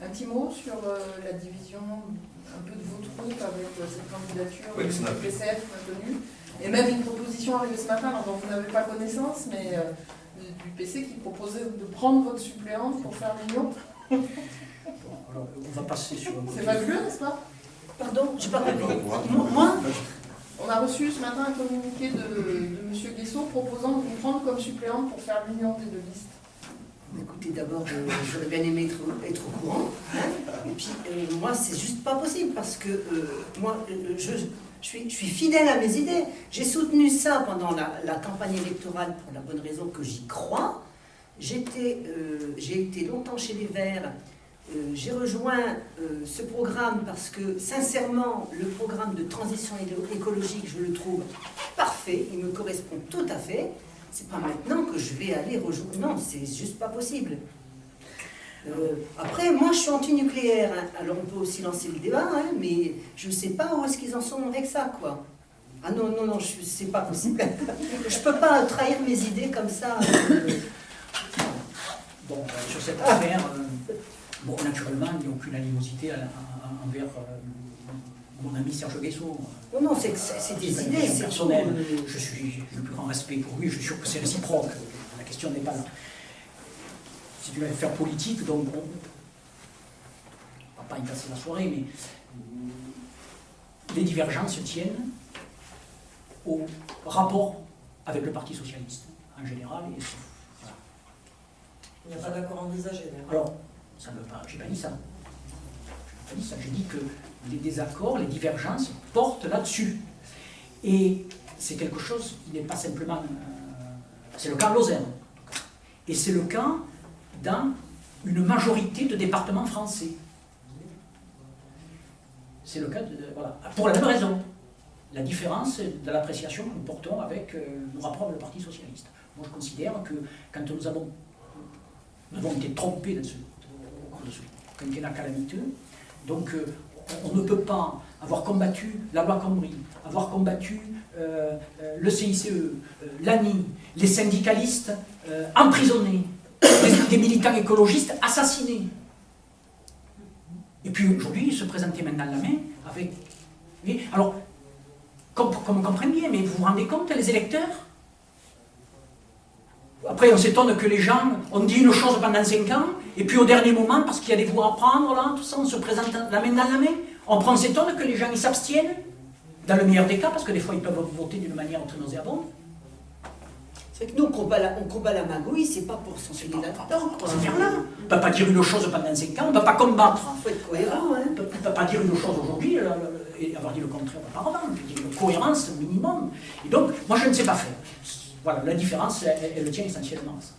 Un petit mot sur la division un peu de vos troupes avec cette candidature Oui, du PCF maintenue, et même une proposition arrivée ce matin dont vous n'avez pas connaissance, mais du PC qui proposait de prendre votre suppléante pour faire l'union. Bon, alors, on va passer sur... C'est fabuleux, n'est-ce pas? Pardon, j'ai pas compris. Moi, On a reçu ce matin un communiqué de M. Guessot proposant de vous prendre comme suppléante pour faire l'union des deux listes. écoutez, d'abord, j'aurais bien aimé être au courant. Hein. Et puis, moi, c'est juste pas possible parce que moi, je suis fidèle à mes idées. J'ai soutenu ça pendant la campagne électorale pour la bonne raison que j'y crois. J'ai été longtemps chez les Verts. J'ai rejoint ce programme parce que, sincèrement, le programme de transition écologique, je le trouve parfait. Il me correspond tout à fait. C'est pas maintenant que je vais aller rejoindre. Non, c'est juste pas possible. Après, moi, je suis anti-nucléaire. Hein. Alors, on peut aussi lancer le débat, hein, mais je ne sais pas où est-ce qu'ils en sont avec ça, quoi. Ah non, non, non, c'est pas possible. Je peux pas trahir mes idées comme ça. Bon, sur cette affaire, bon, naturellement, il n'y a aucune animosité envers mon ami Serge Guessot. Non, non, c'est des idées, c'est personnel. Je suis le plus grand respect pour lui, je suis sûr que c'est réciproque. La question n'est pas là. C'est une affaire politique, donc on ne va pas y passer la soirée, mais les divergences tiennent au rapport avec le Parti Socialiste, en général. Et voilà. Il n'y a pas d'accord envisagé. Alors, ça ne veut pas, j'ai pas dit ça. J'ai pas dit ça, j'ai dit que les désaccords, les divergences portent là-dessus. Et c'est quelque chose qui n'est pas simplement... c'est le cas en Lozère. Et c'est le cas dans une majorité de départements français. C'est le cas de... Voilà. Pour la même raison. La différence de l'appréciation que nous portons avec nos rapports avec le Parti Socialiste. Moi, je considère que quand nous avons été trompés dans ce quinquennat calamiteux, donc on ne peut pas avoir combattu la loi Khomri, avoir combattu le CICE, l'ANI, les syndicalistes emprisonnés, des militants écologistes assassinés. Et puis aujourd'hui, ils se présentaient maintenant la main avec... Alors, comme on comprend bien, mais vous vous rendez compte, les électeurs? Après, on s'étonne que les gens ont dit une chose pendant 5 ans, et puis au dernier moment, parce qu'il y a des voix à prendre, là, tout ça, on se présente la main dans la main. On s'étonne que les gens ils s'abstiennent, dans le meilleur des cas, parce que des fois, ils peuvent voter d'une manière très nauséabonde. C'est que nous, on combat la magouille, c'est pas pour s'enfiler là-dedans. C'est faire là. On ne peut pas dire une chose pendant 5 ans, on ne peut pas combattre. Il faut être cohérent, hein. On ne peut pas dire une chose aujourd'hui et avoir dit le contraire auparavant. Je dis une cohérence minimum. Et donc, moi, je ne sais pas faire. Voilà, la différence, elle tient essentiellement à ça.